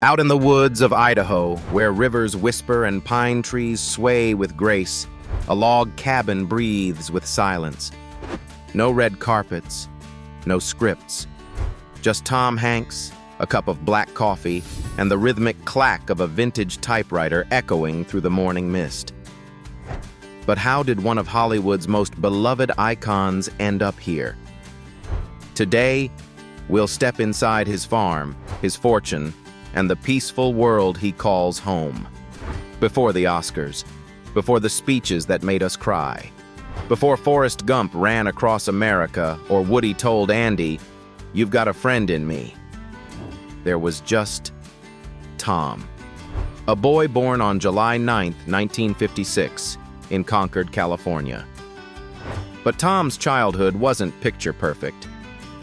Out in the woods of Idaho, where rivers whisper and pine trees sway with grace, a log cabin breathes with silence. No red carpets, no scripts. Just Tom Hanks, a cup of black coffee, and the rhythmic clack of a vintage typewriter echoing through the morning mist. But how did one of Hollywood's most beloved icons end up here? Today, we'll step inside his farm, his fortune, and the peaceful world he calls home. Before the Oscars, before the speeches that made us cry, before Forrest Gump ran across America or Woody told Andy, "You've got a friend in me," there was just Tom, a boy born on July 9th, 1956, in Concord, California. But Tom's childhood wasn't picture perfect.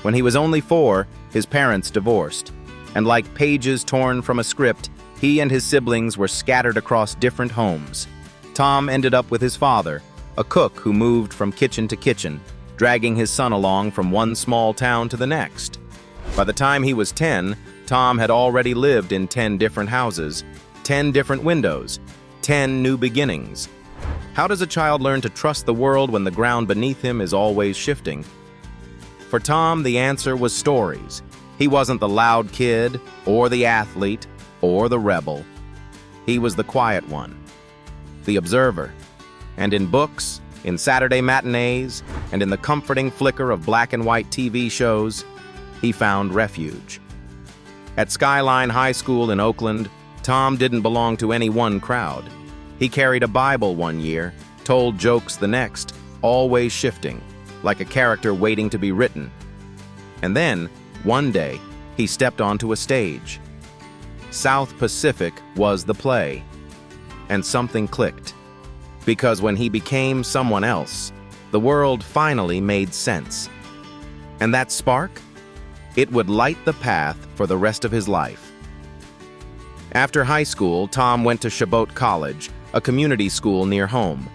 When he was only 4, his parents divorced, and like pages torn from a script, he and his siblings were scattered across different homes. Tom ended up with his father, a cook who moved from kitchen to kitchen, dragging his son along from one small town to the next. By the time he was 10, Tom had already lived in 10 different houses, 10 different windows, 10 new beginnings. How does a child learn to trust the world when the ground beneath him is always shifting? For Tom, the answer was stories. He wasn't the loud kid, or the athlete, or the rebel. He was the quiet one, the observer. And in books, in Saturday matinees, and in the comforting flicker of black and white TV shows, he found refuge. At Skyline High School in Oakland, Tom didn't belong to any one crowd. He carried a Bible one year, told jokes the next, always shifting, like a character waiting to be written. And then, one day, he stepped onto a stage. South Pacific was the play. And something clicked. Because when he became someone else, the world finally made sense. And that spark? It would light the path for the rest of his life. After high school, Tom went to Chabot College, a community school near home.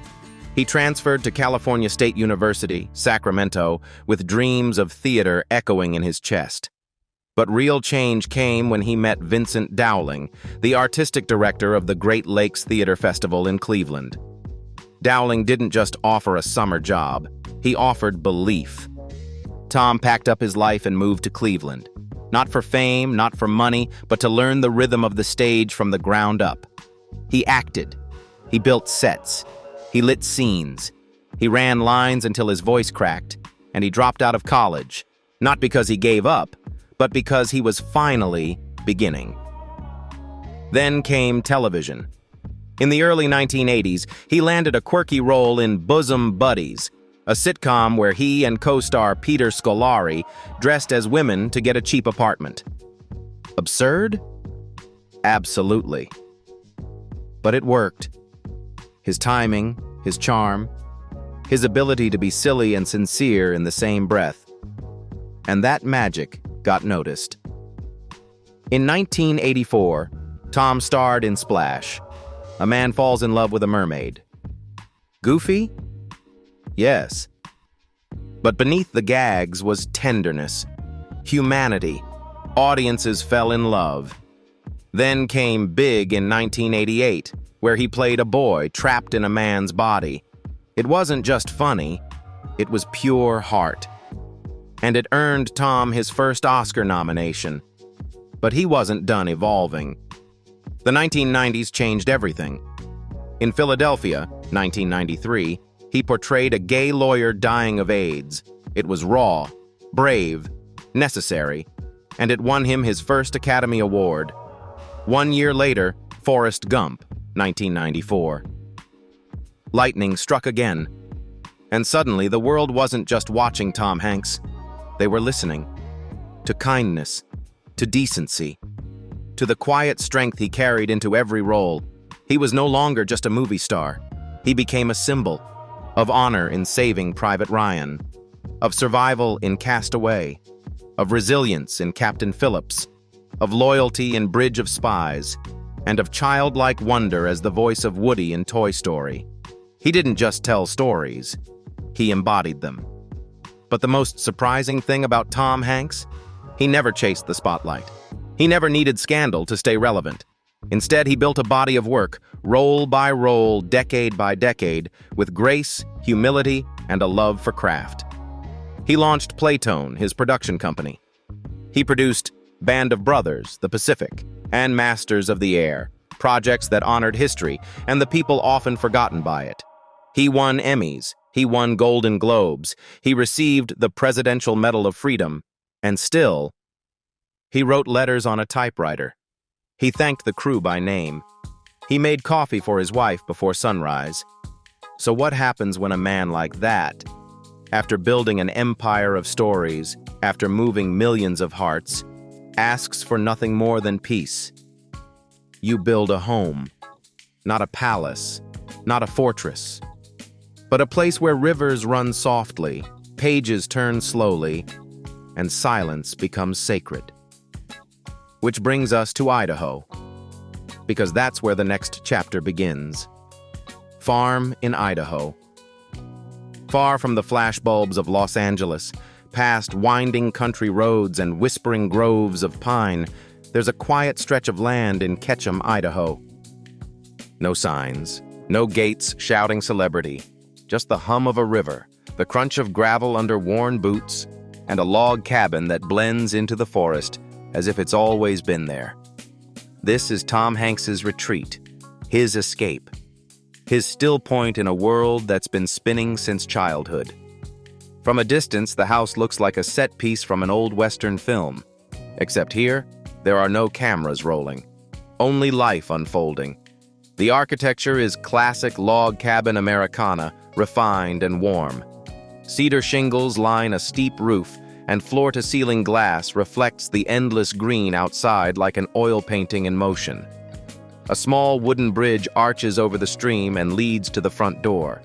He transferred to California State University, Sacramento, with dreams of theater echoing in his chest. But real change came when he met Vincent Dowling, the artistic director of the Great Lakes Theater Festival in Cleveland. Dowling didn't just offer a summer job, he offered belief. Tom packed up his life and moved to Cleveland. Not for fame, not for money, but to learn the rhythm of the stage from the ground up. He acted. He built sets. He lit scenes. He ran lines until his voice cracked, and he dropped out of college, not because he gave up, but because he was finally beginning. Then came television. In the early 1980s, he landed a quirky role in Bosom Buddies, a sitcom where he and co-star Peter Scolari dressed as women to get a cheap apartment. Absurd? Absolutely. But it worked. His timing, his charm, his ability to be silly and sincere in the same breath. And that magic got noticed. In 1984, Tom starred in Splash. A man falls in love with a mermaid. Goofy? Yes. But beneath the gags was tenderness, humanity. Audiences fell in love. Then came Big in 1988, where he played a boy trapped in a man's body. It wasn't just funny, it was pure heart. And it earned Tom his first Oscar nomination. But he wasn't done evolving. The 1990s changed everything. In Philadelphia, 1993, he portrayed a gay lawyer dying of AIDS. It was raw, brave, necessary, and it won him his first Academy Award. 1 year later, Forrest Gump, 1994. Lightning struck again, and suddenly the world wasn't just watching Tom Hanks. They were listening. To kindness, to decency, to the quiet strength he carried into every role. He was no longer just a movie star. He became a symbol of honor in Saving Private Ryan, of survival in Castaway, of resilience in Captain Phillips, of loyalty in Bridge of Spies, and of childlike wonder as the voice of Woody in Toy Story. He didn't just tell stories, he embodied them. But the most surprising thing about Tom Hanks? He never chased the spotlight. He never needed scandal to stay relevant. Instead, he built a body of work, roll by roll, decade by decade, with grace, humility, and a love for craft. He launched Playtone, his production company. He produced Band of Brothers, The Pacific, and Masters of the Air, projects that honored history and the people often forgotten by it. He won Emmys, he won Golden Globes, he received the Presidential Medal of Freedom, and still, he wrote letters on a typewriter. He thanked the crew by name. He made coffee for his wife before sunrise. So what happens when a man like that, after building an empire of stories, after moving millions of hearts, asks for nothing more than peace? You build a home, not a palace, not a fortress, but a place where rivers run softly, pages turn slowly, and silence becomes sacred. Which brings us to Idaho, because that's where the next chapter begins. Farm in Idaho. Far from the flashbulbs of Los Angeles, past winding country roads and whispering groves of pine, there's a quiet stretch of land in Ketchum, Idaho. No signs, no gates shouting celebrity, just the hum of a river, the crunch of gravel under worn boots, and a log cabin that blends into the forest as if it's always been there. This is Tom Hanks's retreat, his escape, his still point in a world that's been spinning since childhood. From a distance, the house looks like a set piece from an old Western film, except here, there are no cameras rolling, only life unfolding. The architecture is classic log cabin Americana, refined and warm. Cedar shingles line a steep roof, and floor-to-ceiling glass reflects the endless green outside like an oil painting in motion. A small wooden bridge arches over the stream and leads to the front door.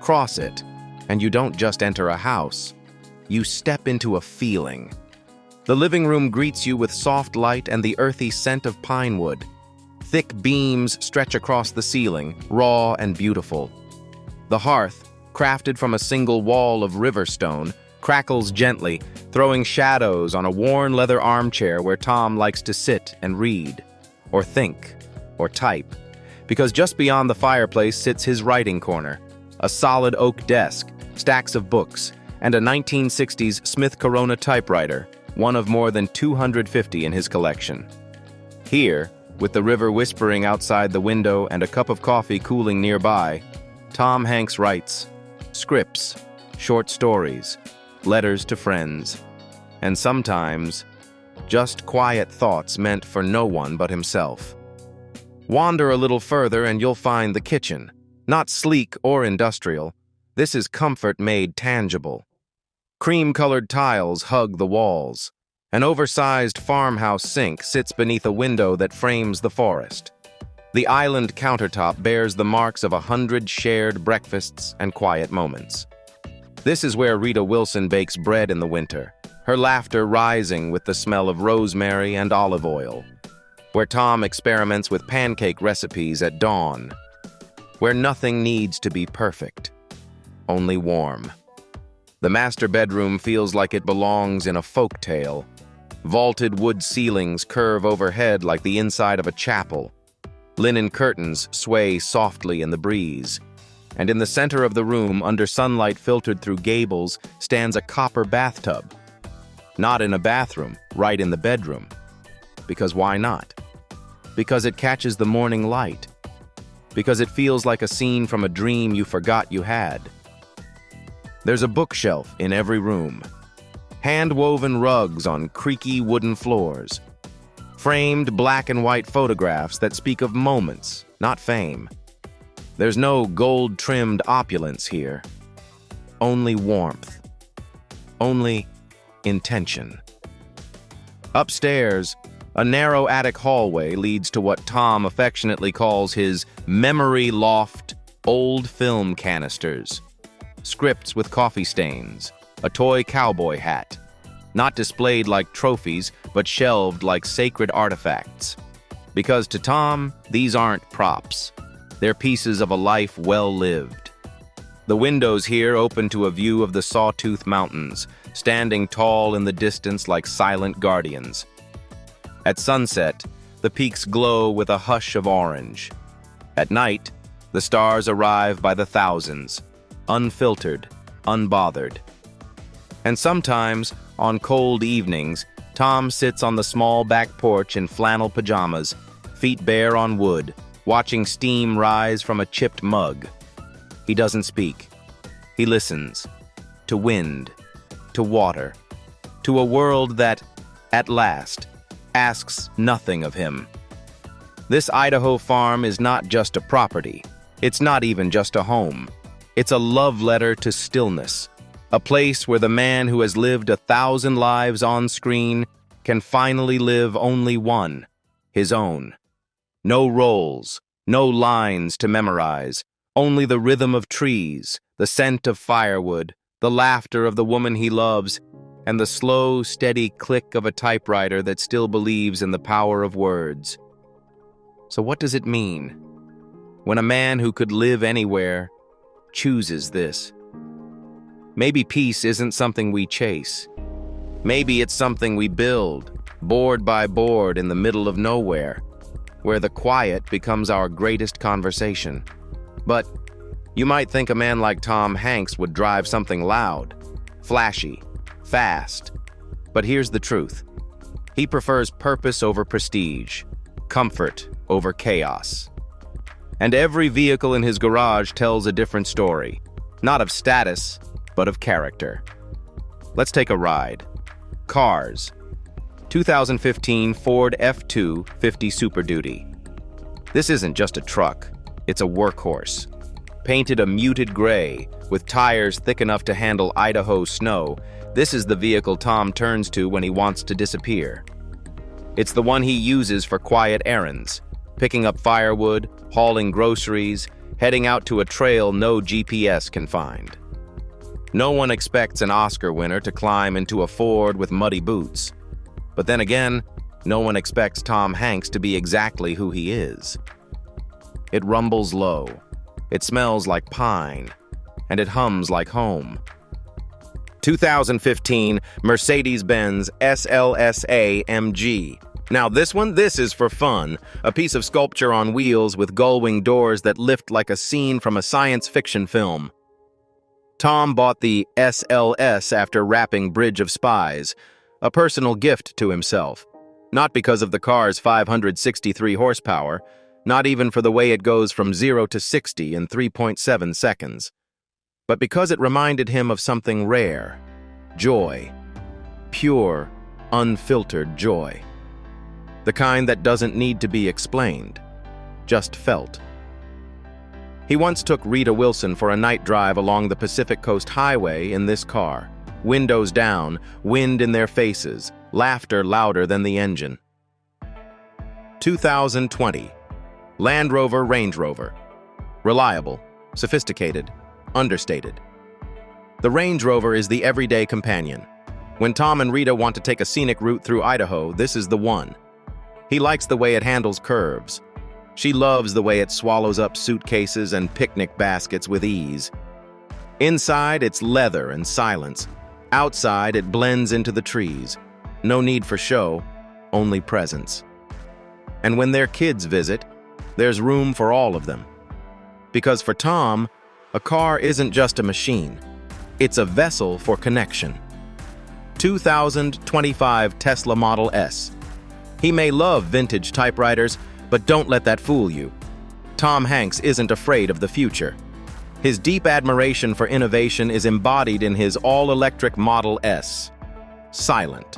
Cross it, and you don't just enter a house. You step into a feeling. The living room greets you with soft light and the earthy scent of pine wood. Thick beams stretch across the ceiling, raw and beautiful. The hearth, crafted from a single wall of river stone, crackles gently, throwing shadows on a worn leather armchair where Tom likes to sit and read, or think, or type, because just beyond the fireplace sits his writing corner, a solid oak desk, stacks of books, and a 1960s Smith Corona typewriter, one of more than 250 in his collection. Here, with the river whispering outside the window and a cup of coffee cooling nearby, Tom Hanks writes scripts, short stories, letters to friends, and sometimes just quiet thoughts meant for no one but himself. Wander a little further and you'll find the kitchen. Not sleek or industrial, this is comfort made tangible. Cream-colored tiles hug the walls. An oversized farmhouse sink sits beneath a window that frames the forest. The island countertop bears the marks of 100 shared breakfasts and quiet moments. This is where Rita Wilson bakes bread in the winter, her laughter rising with the smell of rosemary and olive oil. Where Tom experiments with pancake recipes at dawn. Where nothing needs to be perfect, only warm. The master bedroom feels like it belongs in a folk tale. Vaulted wood ceilings curve overhead like the inside of a chapel. Linen curtains sway softly in the breeze. And in the center of the room, under sunlight filtered through gables, stands a copper bathtub. Not in a bathroom, right in the bedroom. Because why not? Because it catches the morning light. Because it feels like a scene from a dream you forgot you had. There's a bookshelf in every room. Hand-woven rugs on creaky wooden floors. Framed black and white photographs that speak of moments, not fame. There's no gold-trimmed opulence here. Only warmth. Only intention. Upstairs, a narrow attic hallway leads to what Tom affectionately calls his memory loft, old film canisters. Scripts with coffee stains, a toy cowboy hat. Not displayed like trophies, but shelved like sacred artifacts. Because to Tom, these aren't props. They're pieces of a life well lived. The windows here open to a view of the Sawtooth Mountains, standing tall in the distance like silent guardians. At sunset, the peaks glow with a hush of orange. At night, the stars arrive by the thousands, unfiltered, unbothered. And sometimes, on cold evenings, Tom sits on the small back porch in flannel pajamas, feet bare on wood, watching steam rise from a chipped mug. He doesn't speak. He listens. To wind, to water, to a world that, at last, asks nothing of him. This Idaho farm is not just a property. It's not even just a home. It's a love letter to stillness, a place where the man who has lived 1,000 lives on screen can finally live only one, his own. No roles, no lines to memorize, only the rhythm of trees, the scent of firewood, the laughter of the woman he loves, and the slow, steady click of a typewriter that still believes in the power of words. So what does it mean when a man who could live anywhere chooses this? Maybe peace isn't something we chase. Maybe it's something we build, board by board in the middle of nowhere, where the quiet becomes our greatest conversation. But you might think a man like Tom Hanks would drive something loud, flashy, fast. But here's the truth. He prefers purpose over prestige, comfort over chaos. And every vehicle in his garage tells a different story, not of status, but of character. Let's take a ride. Cars. 2015 Ford F-250 Super Duty. This isn't just a truck, it's a workhorse. Painted a muted gray, with tires thick enough to handle Idaho snow, this is the vehicle Tom turns to when he wants to disappear. It's the one he uses for quiet errands, picking up firewood, hauling groceries, heading out to a trail no GPS can find. No one expects an Oscar winner to climb into a Ford with muddy boots. But then again, no one expects Tom Hanks to be exactly who he is. It rumbles low, it smells like pine, and it hums like home. 2015 Mercedes-Benz SLSA MG. Now this is for fun, a piece of sculpture on wheels with gull-wing doors that lift like a scene from a science fiction film. Tom bought the SLS after wrapping Bridge of Spies, a personal gift to himself. Not because of the car's 563 horsepower, not even for the way it goes from 0 to 60 in 3.7 seconds, but because it reminded him of something rare, joy, pure, unfiltered joy. The kind that doesn't need to be explained, just felt. He once took Rita Wilson for a night drive along the Pacific Coast Highway in this car. Windows down, wind in their faces, laughter louder than the engine. 2020 Land Rover Range Rover. Reliable, sophisticated, understated. The Range Rover is the everyday companion. When Tom and Rita want to take a scenic route through Idaho, this is the one. He likes the way it handles curves. She loves the way it swallows up suitcases and picnic baskets with ease. Inside, it's leather and silence. Outside, it blends into the trees. No need for show, only presence. And when their kids visit, there's room for all of them. Because for Tom, a car isn't just a machine. It's a vessel for connection. 2025 Tesla Model S. He may love vintage typewriters, but don't let that fool you. Tom Hanks isn't afraid of the future. His deep admiration for innovation is embodied in his all-electric Model S. Silent,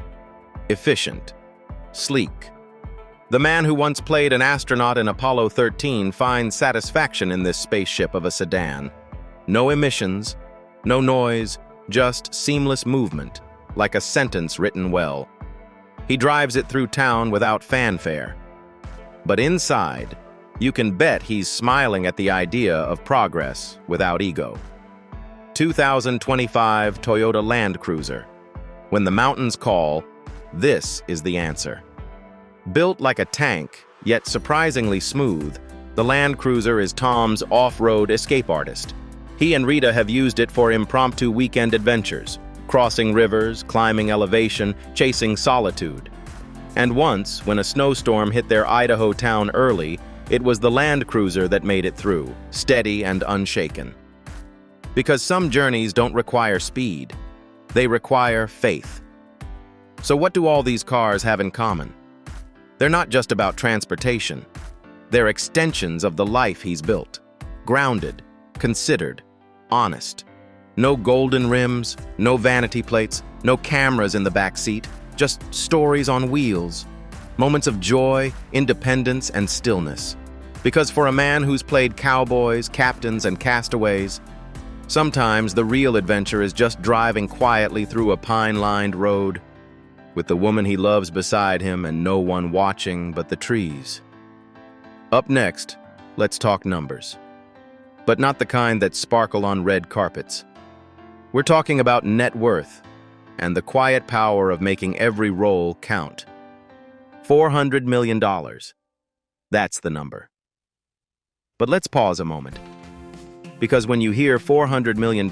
efficient, sleek. The man who once played an astronaut in Apollo 13 finds satisfaction in this spaceship of a sedan. No emissions, no noise, just seamless movement, like a sentence written well. He drives it through town without fanfare. But inside, you can bet he's smiling at the idea of progress without ego. 2025 Toyota Land Cruiser. When the mountains call, this is the answer. Built like a tank, yet surprisingly smooth, the Land Cruiser is Tom's off-road escape artist. He and Rita have used it for impromptu weekend adventures, crossing rivers, climbing elevation, chasing solitude. And once, when a snowstorm hit their Idaho town early, it was the Land Cruiser that made it through, steady and unshaken. Because some journeys don't require speed. They require faith. So what do all these cars have in common? They're not just about transportation. They're extensions of the life he's built. Grounded, considered, honest. No golden rims, no vanity plates, no cameras in the back seat, just stories on wheels. Moments of joy, independence, and stillness. Because for a man who's played cowboys, captains, and castaways, sometimes the real adventure is just driving quietly through a pine-lined road with the woman he loves beside him and no one watching but the trees. Up next, let's talk numbers. But not the kind that sparkle on red carpets. We're talking about net worth and the quiet power of making every roll count. $400 million. That's the number. But let's pause a moment. Because when you hear $400 million,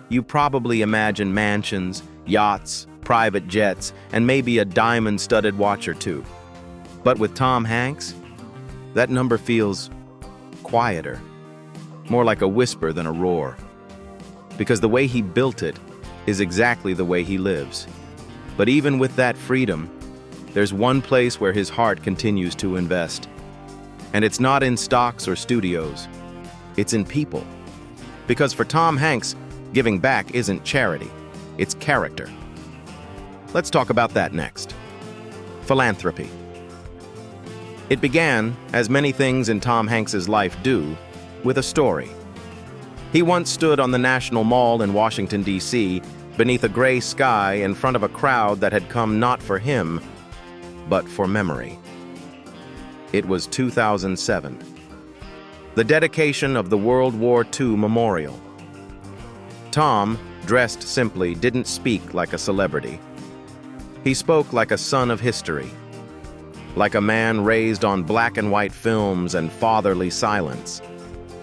you probably imagine mansions, yachts, private jets, and maybe a diamond-studded watch or two. But with Tom Hanks, that number feels quieter, more like a whisper than a roar. Because the way he built it is exactly the way he lives. But even with that freedom, there's one place where his heart continues to invest. And it's not in stocks or studios. It's in people. Because for Tom Hanks, giving back isn't charity, it's character. Let's talk about that next. Philanthropy. It began, as many things in Tom Hanks's life do, with a story. He once stood on the National Mall in Washington, D.C., beneath a gray sky in front of a crowd that had come not for him, but for memory. It was 2007. The dedication of the World War II Memorial. Tom, dressed simply, didn't speak like a celebrity. He spoke like a son of history, like a man raised on black and white films and fatherly silence.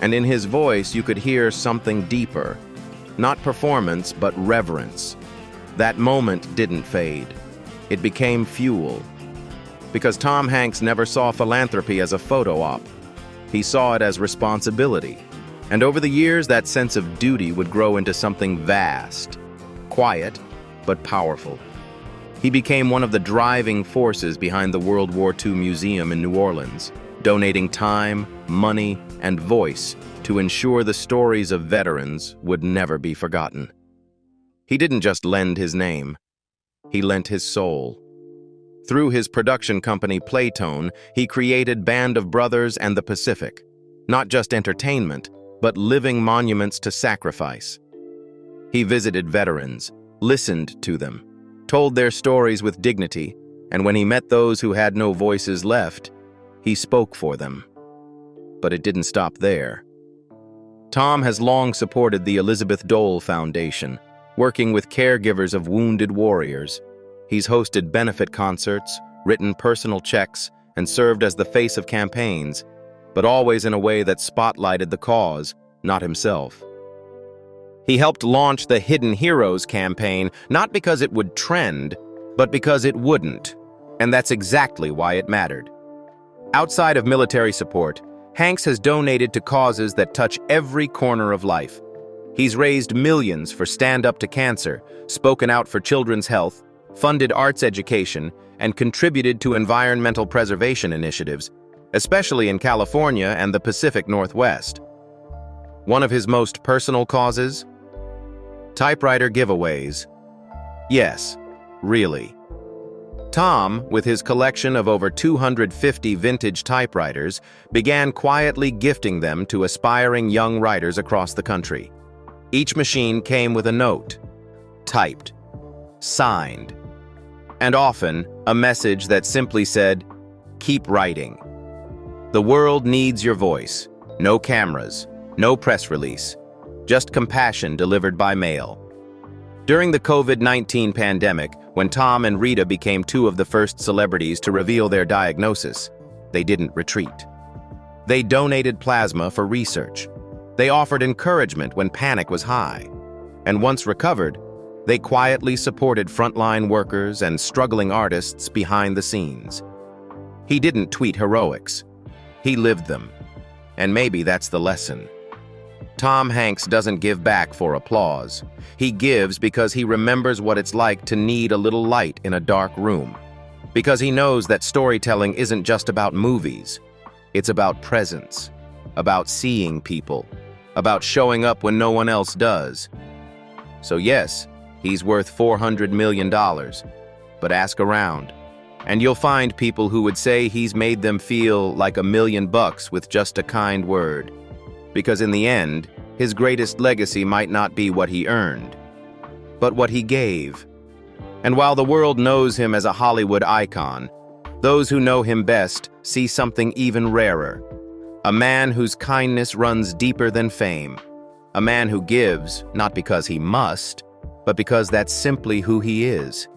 And in his voice, you could hear something deeper, not performance, but reverence. That moment didn't fade. It became fuel. Because Tom Hanks never saw philanthropy as a photo op. He saw it as responsibility. And over the years, that sense of duty would grow into something vast, quiet, but powerful. He became one of the driving forces behind the World War II Museum in New Orleans, donating time, money, and voice to ensure the stories of veterans would never be forgotten. He didn't just lend his name, he lent his soul. Through his production company Playtone, he created Band of Brothers and the Pacific, not just entertainment, but living monuments to sacrifice. He visited veterans, listened to them, told their stories with dignity, and when he met those who had no voices left, he spoke for them. But it didn't stop there. Tom has long supported the Elizabeth Dole Foundation, working with caregivers of wounded warriors. He's hosted benefit concerts, written personal checks, and served as the face of campaigns, but always in a way that spotlighted the cause, not himself. He helped launch the Hidden Heroes campaign, not because it would trend, but because it wouldn't. And that's exactly why it mattered. Outside of military support, Hanks has donated to causes that touch every corner of life. He's raised millions for Stand Up to Cancer, spoken out for children's health, funded arts education, and contributed to environmental preservation initiatives, especially in California and the Pacific Northwest. One of his most personal causes? Typewriter giveaways. Yes, really. Tom, with his collection of over 250 vintage typewriters, began quietly gifting them to aspiring young writers across the country. Each machine came with a note, typed, signed, and often a message that simply said, "Keep writing. The world needs your voice. No cameras, no press release, just compassion delivered by mail." During the COVID-19 pandemic, when Tom and Rita became two of the first celebrities to reveal their diagnosis, they didn't retreat. They donated plasma for research. They offered encouragement when panic was high. And once recovered, They quietly supported frontline workers and struggling artists behind the scenes. He didn't tweet heroics. He lived them. And maybe that's the lesson. Tom Hanks doesn't give back for applause. He gives because he remembers what it's like to need a little light in a dark room. Because he knows that storytelling isn't just about movies. It's about presence, about seeing people, about showing up when no one else does. So yes, he's worth $400 million, but ask around, and you'll find people who would say he's made them feel like $1 million with just a kind word. Because in the end, his greatest legacy might not be what he earned, but what he gave. And while the world knows him as a Hollywood icon, those who know him best see something even rarer. A man whose kindness runs deeper than fame. A man who gives, not because he must, but because that's simply who he is.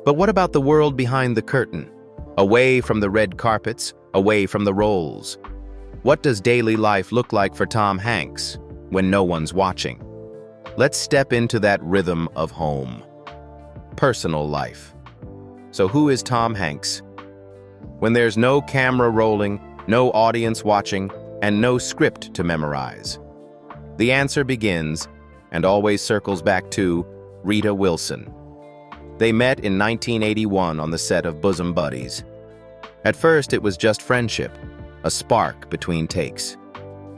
But what about the world behind the curtain? Away from the red carpets, away from the roles. What does daily life look like for Tom Hanks when no one's watching? Let's step into that rhythm of home. Personal life. So who is Tom Hanks? When there's no camera rolling, no audience watching, and no script to memorize. The answer begins, and always circles back to, Rita Wilson. They met in 1981 on the set of Bosom Buddies. At first, it was just friendship, a spark between takes.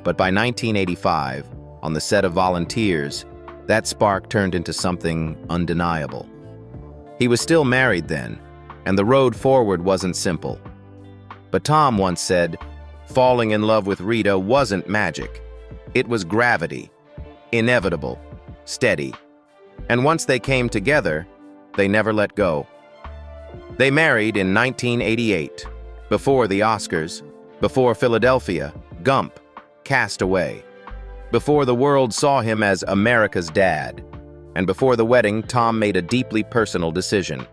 But by 1985, on the set of Volunteers, that spark turned into something undeniable. He was still married then, and the road forward wasn't simple. But Tom once said, falling in love with Rita wasn't magic. It was gravity, inevitable, steady. And once they came together, they never let go. They married in 1988, before the Oscars, before Philadelphia, Gump, Cast Away, before the world saw him as America's dad, and before the wedding, Tom made a deeply personal decision.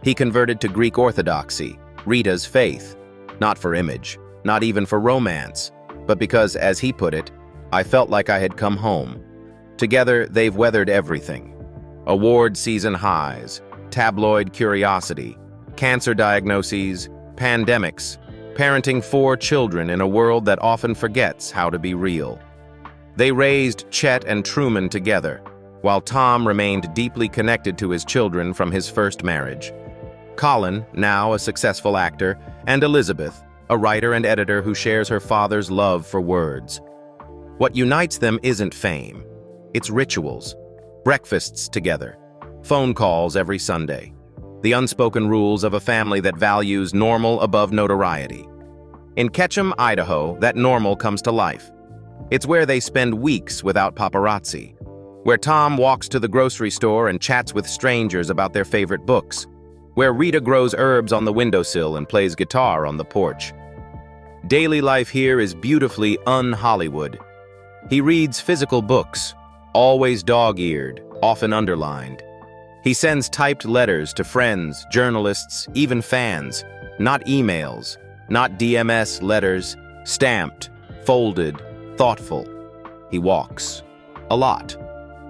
He converted to Greek Orthodoxy, Rita's faith, not for image, not even for romance, but because, as he put it, I felt like I had come home. Together, they've weathered everything. Award season highs, tabloid curiosity, cancer diagnoses, pandemics, parenting 4 children in a world that often forgets how to be real. They raised Chet and Truman together, while Tom remained deeply connected to his children from his first marriage. Colin, now a successful actor, and Elizabeth, a writer and editor who shares her father's love for words. What unites them isn't fame. It's rituals, breakfasts together, phone calls every Sunday, the unspoken rules of a family that values normal above notoriety. In Ketchum, Idaho, that normal comes to life. It's where they spend weeks without paparazzi, where Tom walks to the grocery store and chats with strangers about their favorite books, where Rita grows herbs on the windowsill and plays guitar on the porch. Daily life here is beautifully un-Hollywood. He reads physical books, always dog-eared, often underlined. He sends typed letters to friends, journalists, even fans, not emails, not DMS letters, stamped, folded, thoughtful. He walks. A lot.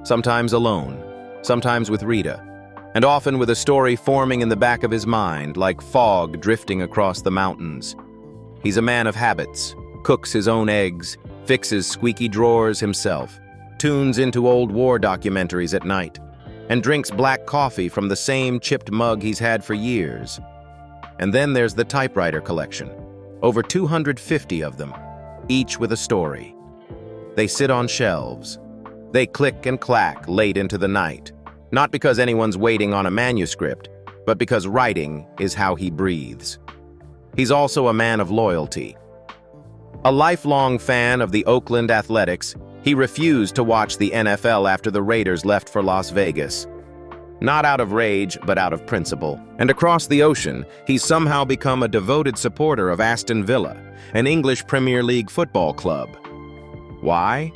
Sometimes alone, sometimes with Rita, and often with a story forming in the back of his mind like fog drifting across the mountains. He's a man of habits, cooks his own eggs, fixes squeaky drawers himself, tunes into old war documentaries at night, and drinks black coffee from the same chipped mug he's had for years. And then there's the typewriter collection, over 250 of them, each with a story. They sit on shelves. They click and clack late into the night, not because anyone's waiting on a manuscript, but because writing is how he breathes. He's also a man of loyalty. A lifelong fan of the Oakland Athletics, he refused to watch the NFL after the Raiders left for Las Vegas. Not out of rage, but out of principle. And across the ocean, he's somehow become a devoted supporter of Aston Villa, an English Premier League football club. Why?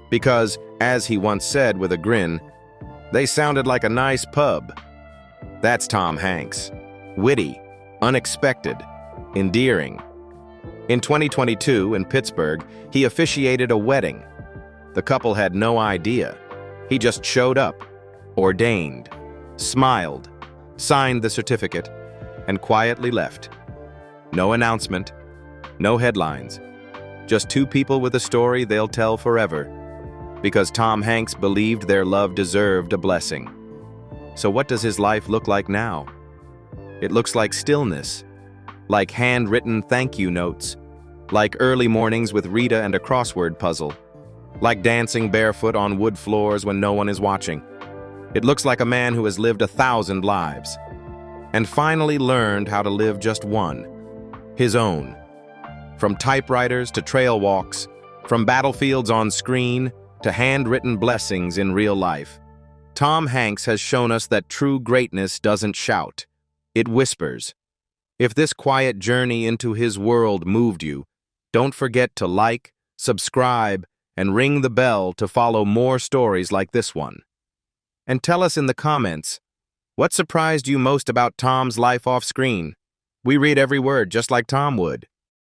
Because, as he once said with a grin, they sounded like a nice pub. That's Tom Hanks. Witty, unexpected, endearing. In 2022, in Pittsburgh, he officiated a wedding. The couple had no idea. He just showed up, ordained, smiled, signed the certificate, and quietly left. No announcement, no headlines, just two people with a story they'll tell forever, because Tom Hanks believed their love deserved a blessing. So what does his life look like now? It looks like stillness, like handwritten thank you notes, like early mornings with Rita and a crossword puzzle, like dancing barefoot on wood floors when no one is watching. It looks like a man who has lived 1,000 lives and finally learned how to live just one, his own. From typewriters to trail walks, from battlefields on screen to handwritten blessings in real life, Tom Hanks has shown us that true greatness doesn't shout, it whispers. If this quiet journey into his world moved you, don't forget to like, subscribe, and ring the bell to follow more stories like this one. And tell us in the comments, what surprised you most about Tom's life off screen? We read every word just like Tom would.